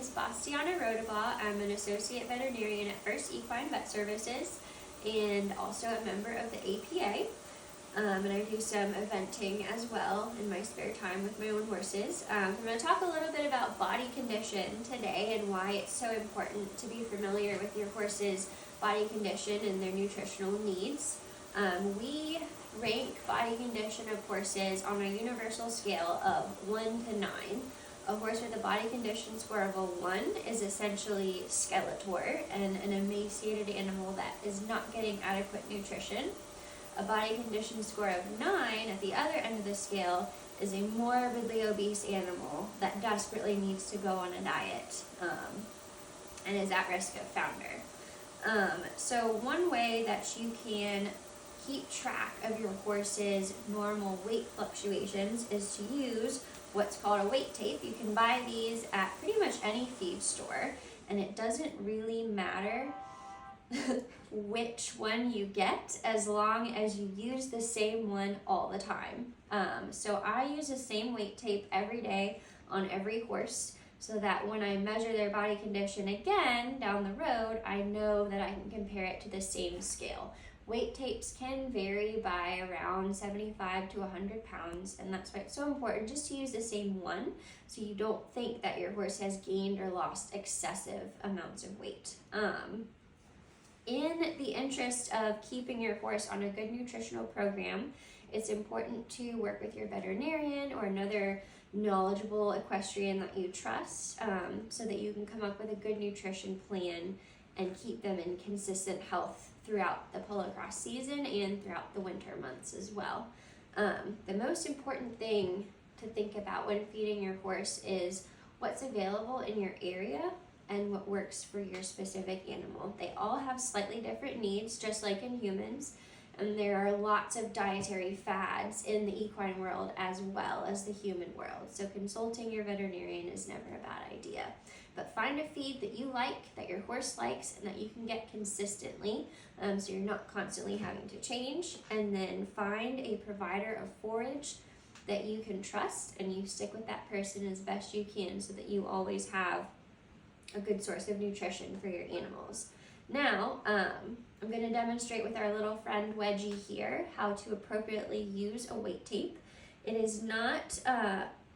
is Bastiana Rodebaugh. I'm an associate veterinarian at First Equine Vet Services and also a member of the APA. And I do some eventing as well in my spare time with my own horses. I'm going to talk a little bit about body condition today and why it's so important to be familiar with your horse's body condition and their nutritional needs. We rank body condition of horses on a universal scale of 1 to 9. A horse with a body condition score of a 1 is essentially skeletor and an emaciated animal that is not getting adequate nutrition. A body condition score of 9 at the other end of the scale is a morbidly obese animal that desperately needs to go on a diet and is at risk of founder. So one way that you can keep track of your horse's normal weight fluctuations is to use what's called a weight tape. You can buy these at pretty much any feed store, and it doesn't really matter which one you get as long as you use the same one all the time. So I use the same weight tape every day on every horse so that when I measure their body condition again down the road, I know that I can compare it to the same scale. Weight tapes can vary by around 75 to 100 pounds, and that's why it's so important just to use the same one so you don't think that your horse has gained or lost excessive amounts of weight. In the interest of keeping your horse on a good nutritional program, it's important to work with your veterinarian or another knowledgeable equestrian that you trust so that you can come up with a good nutrition plan and keep them in consistent health throughout the polo cross season and throughout the winter months as well. The most important thing to think about when feeding your horse is what's available in your area and what works for your specific animal. They all have slightly different needs, just like in humans, and there are lots of dietary fads in the equine world as well as the human world. So consulting your veterinarian is never a bad idea. But find a feed that you like, that your horse likes, and that you can get consistently, so you're not constantly having to change. And then find a provider of forage that you can trust, and you stick with that person as best you can so that you always have a good source of nutrition for your animals. Now, I'm going to demonstrate with our little friend Wedgie here how to appropriately use a weight tape. It is not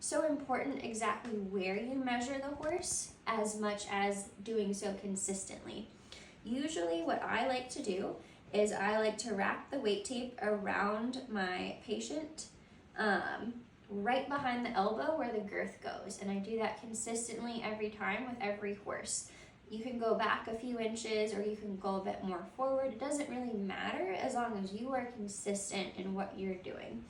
so important exactly where you measure the horse as much as doing so consistently. Usually what I like to do is I like to wrap the weight tape around my patient right behind the elbow where the girth goes, and I do that consistently every time with every horse. You can go back a few inches or you can go a bit more forward. It doesn't really matter as long as you are consistent in what you're doing.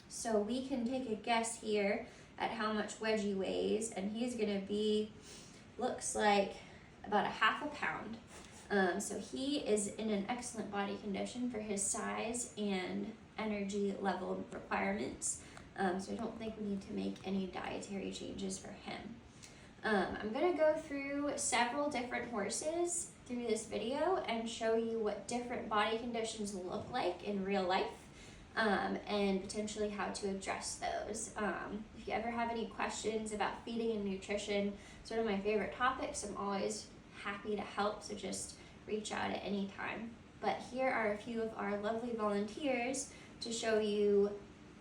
So we can take a guess here at how much Wedgie weighs, and he's gonna be, looks like about a half a pound. So he is in an excellent body condition for his size and energy level requirements. So I don't think we need to make any dietary changes for him. I'm going to go through several different horses through this video and show you what different body conditions look like in real life and potentially how to address those. If you ever have any questions about feeding and nutrition, sort of my favorite topics, I'm always happy to help, so just reach out at any time. But here are a few of our lovely volunteers to show you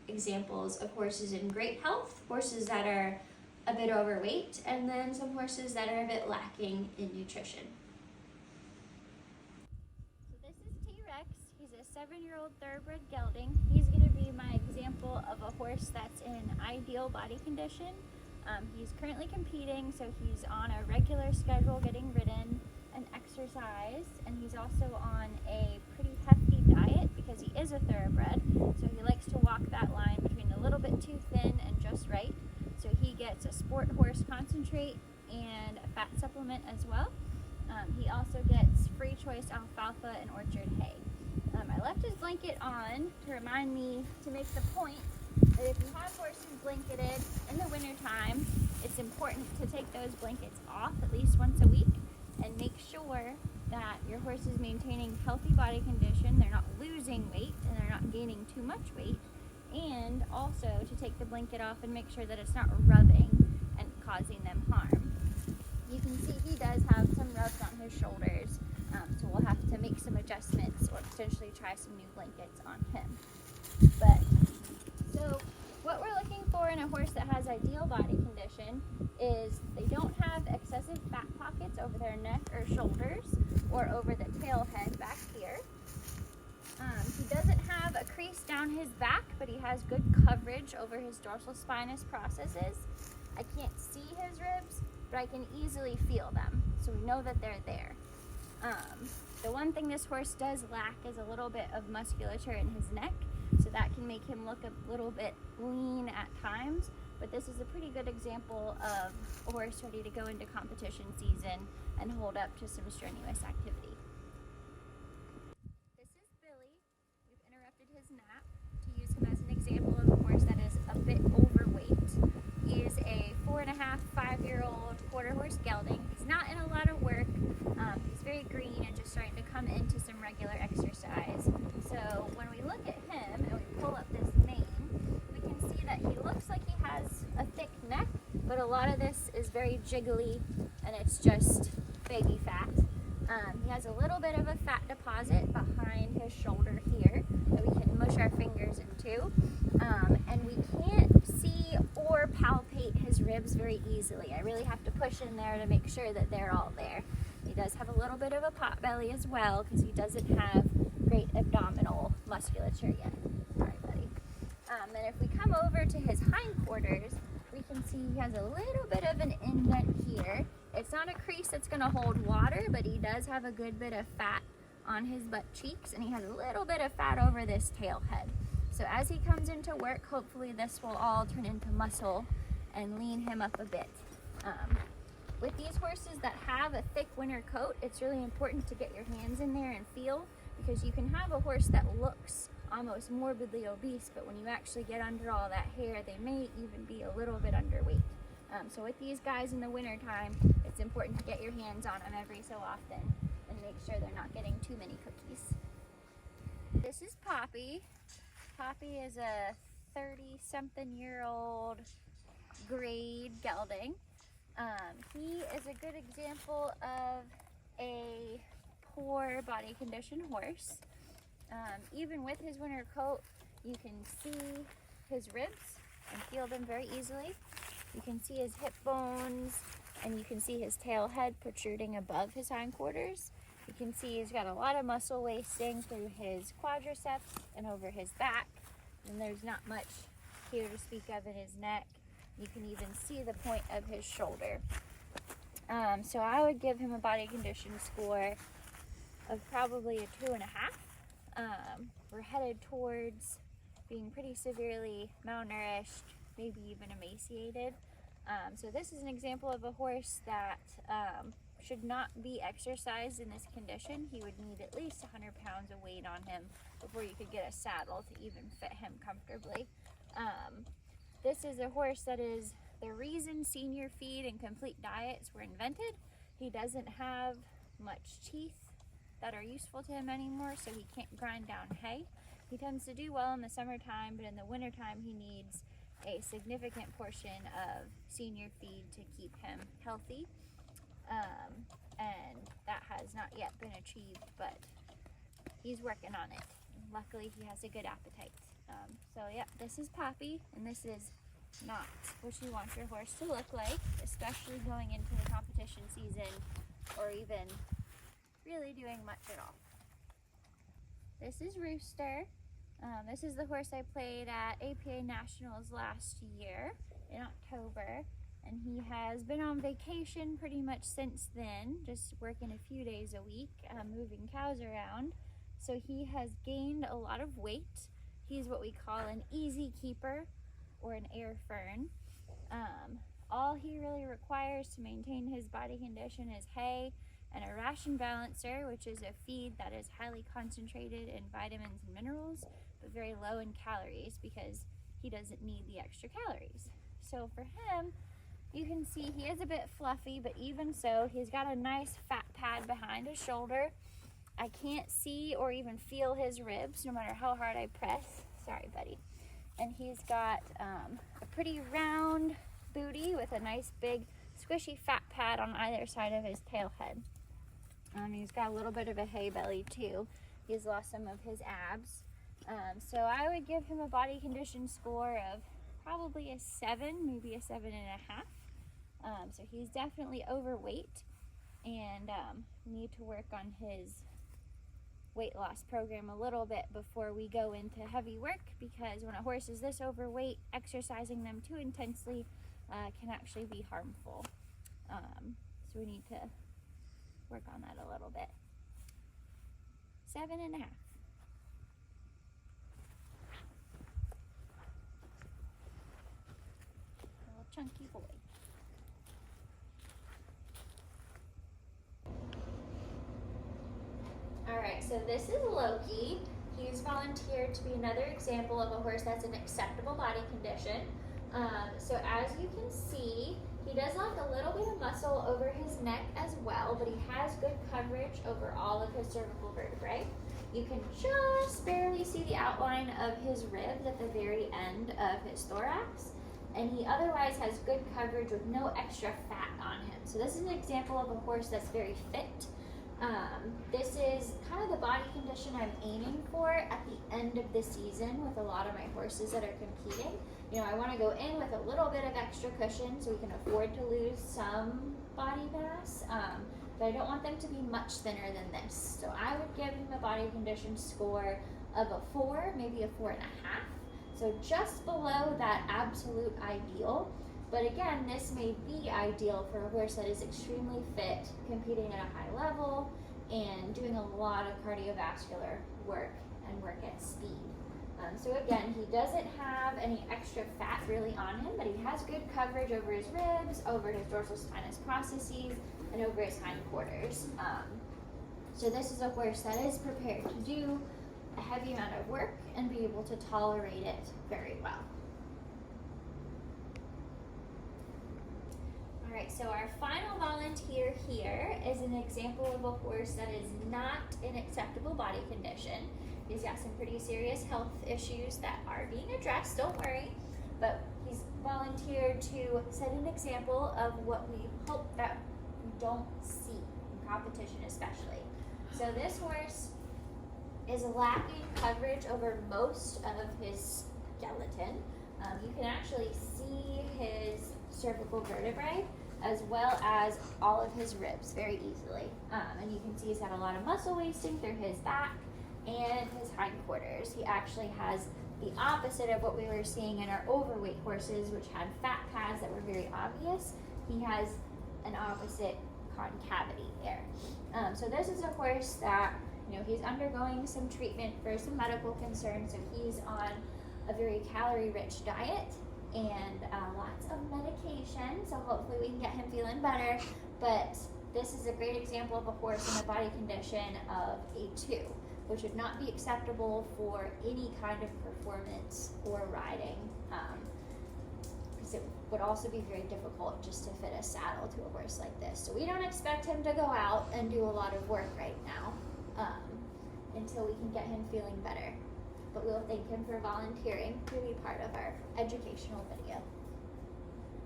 examples of horses in great health, horses that are a bit overweight, and then some horses that are a bit lacking in nutrition. So this is T-Rex. He's a 7-year-old thoroughbred gelding. He's going to be my example of a horse that's in ideal body condition. He's currently competing, so he's on a regular schedule getting ridden and exercise, and he's also on a pretty hefty diet because he is a thoroughbred, so he likes to walk that line between a little bit too thin and just right. So he gets a sport horse concentrate and a fat supplement as well. He also gets free choice alfalfa and orchard hay. I left his blanket on to remind me to make the point that if you have horses blanketed in the wintertime, it's important to take those blankets off at least once a week and make sure that your horse is maintaining healthy body condition, they're not losing weight, and they're not gaining too much weight, and also to take the blanket off and make sure that it's not rubbing and causing them harm. adjustments or potentially try some new blankets on him. But so what we're looking for in a horse that has ideal body condition is they don't have excessive fat pockets over their neck or shoulders or over the tail head back here. He doesn't have a crease down his back, but he has good coverage over his dorsal spinous processes. I can't see his ribs, but I can easily feel them, so we know that they're there. The one thing this horse does lack is a little bit of musculature in his neck, so that can make him look a little bit lean at times, but this is a pretty good example of a horse ready to go into competition season and hold up to some strenuous activity. This is Billy. We've interrupted his nap to use him as an example of a horse that is a bit overweight. He is a 4.5, 5-year-old quarter horse gelding. He's not in a lot of work. He's very green and just starting to come into some regular exercise. So when we look at him and we pull up this mane, we can see that he looks like he has a thick neck, but a lot of this is very jiggly and it's just baby fat. He has a little bit of a fat deposit behind his shoulder here that we can mush our fingers into. And we can't see or palpate his ribs very easily. I really have to push in there to make sure that they're all there. He does have a little bit of a pot belly as well because he doesn't have great abdominal musculature yet. Sorry, buddy. And if we come over to his hindquarters, we can see he has a little bit of an indent here. It's not a crease that's going to hold water, but he does have a good bit of fat on his butt cheeks, and he has a little bit of fat over this tail head. So as he comes into work, hopefully this will all turn into muscle and lean him up a bit. With these horses that have a thick winter coat, it's really important to get your hands in there and feel, because you can have a horse that looks almost morbidly obese, but when you actually get under all that hair, they may even be a little bit underweight. So with these guys in the winter time, it's important to get your hands on them every so often and make sure they're not getting too many cookies. This is Poppy. Poppy is a 30-something-year-old grade gelding. He is a good example of a poor body condition horse. Even with his winter coat, you can see his ribs and feel them very easily. You can see his hip bones, and you can see his tail head protruding above his hindquarters. You can see he's got a lot of muscle wasting through his quadriceps and over his back, and there's not much here to speak of in his neck. You can even see the point of his shoulder. So I would give him a body condition score of probably a 2.5. We're headed towards being pretty severely malnourished, maybe even emaciated. So this is an example of a horse that should not be exercised in this condition. He would need at least 100 pounds of weight on him before you could get a saddle to even fit him comfortably. This is a horse that is the reason senior feed and complete diets were invented. He doesn't have much teeth that are useful to him anymore, so he can't grind down hay. He tends to do well in the summertime, but in the wintertime he needs a significant portion of senior feed to keep him healthy. And that has not yet been achieved, but he's working on it. Luckily he has a good appetite. So yeah, this is Poppy, and this is not what you want your horse to look like, especially going into the competition season or even really doing much at all. This is Rooster. This is the horse I played at APA Nationals last year in October, and he has been on vacation pretty much since then, just working a few days a week, moving cows around. So he has gained a lot of weight. He's what we call an easy keeper or an air fern. All he really requires to maintain his body condition is hay and a ration balancer, which is a feed that is highly concentrated in vitamins and minerals, but very low in calories because he doesn't need the extra calories. So for him, you can see he is a bit fluffy, but even so, he's got a nice fat pad behind his shoulder. I can't see or even feel his ribs no matter how hard I press. Sorry, buddy. And he's got a pretty round booty with a nice big squishy fat pad on either side of his tail head. He's got a little bit of a hay belly too, He's lost some of his abs. So I would give him a body condition score of probably a 7, maybe a 7.5. So he's definitely overweight, and we need to work on his weight loss program a little bit before we go into heavy work, because when a horse is this overweight, exercising them too intensely can actually be harmful. So we need to work on that a little bit. 7.5. Little chunky boy. Alright, so this is Loki. He's volunteered to be another example of a horse that's in acceptable body condition. So as you can see, he does lack a little bit of muscle over his neck as well, but he has good coverage over all of his cervical vertebrae. You can just barely see the outline of his ribs at the very end of his thorax, and he otherwise has good coverage with no extra fat on him. So this is an example of a horse that's very fit. This is kind of the body condition I'm aiming for at the end of the season with a lot of my horses that are competing. You know, I want to go in with a little bit of extra cushion so we can afford to lose some body mass, but I don't want them to be much thinner than this. So I would give him a body condition score of a 4, maybe a 4.5. So just below that absolute ideal. But again, this may be ideal for a horse that is extremely fit, competing at a high level, and doing a lot of cardiovascular work and work at speed. So again, he doesn't have any extra fat really on him, but he has good coverage over his ribs, over his dorsal spinous processes, and over his hindquarters. So this is a horse that is prepared to do a heavy amount of work and be able to tolerate it very well. Alright, so our final volunteer here is an example of a horse that is not in acceptable body condition. He's got some pretty serious health issues that are being addressed, don't worry, but he's volunteered to set an example of what we hope that we don't see in competition especially. So this horse is lacking coverage over most of his skeleton. You can actually see his cervical vertebrae as well as all of his ribs very easily. And you can see he's had a lot of muscle wasting through his back and his hindquarters. He actually has the opposite of what we were seeing in our overweight horses, which had fat pads that were very obvious. He has an opposite concavity there. So this is a horse that, you know, he's undergoing some treatment for some medical concerns. So he's on a very calorie-rich diet and lots of medication, so hopefully we can get him feeling better. But this is a great example of a horse in a body condition of a 2, which would not be acceptable for any kind of performance or riding, because it would also be very difficult just to fit a saddle to a horse like this. So we don't expect him to go out and do a lot of work right now until we can get him feeling better. But we'll thank him for volunteering to be part of our educational video.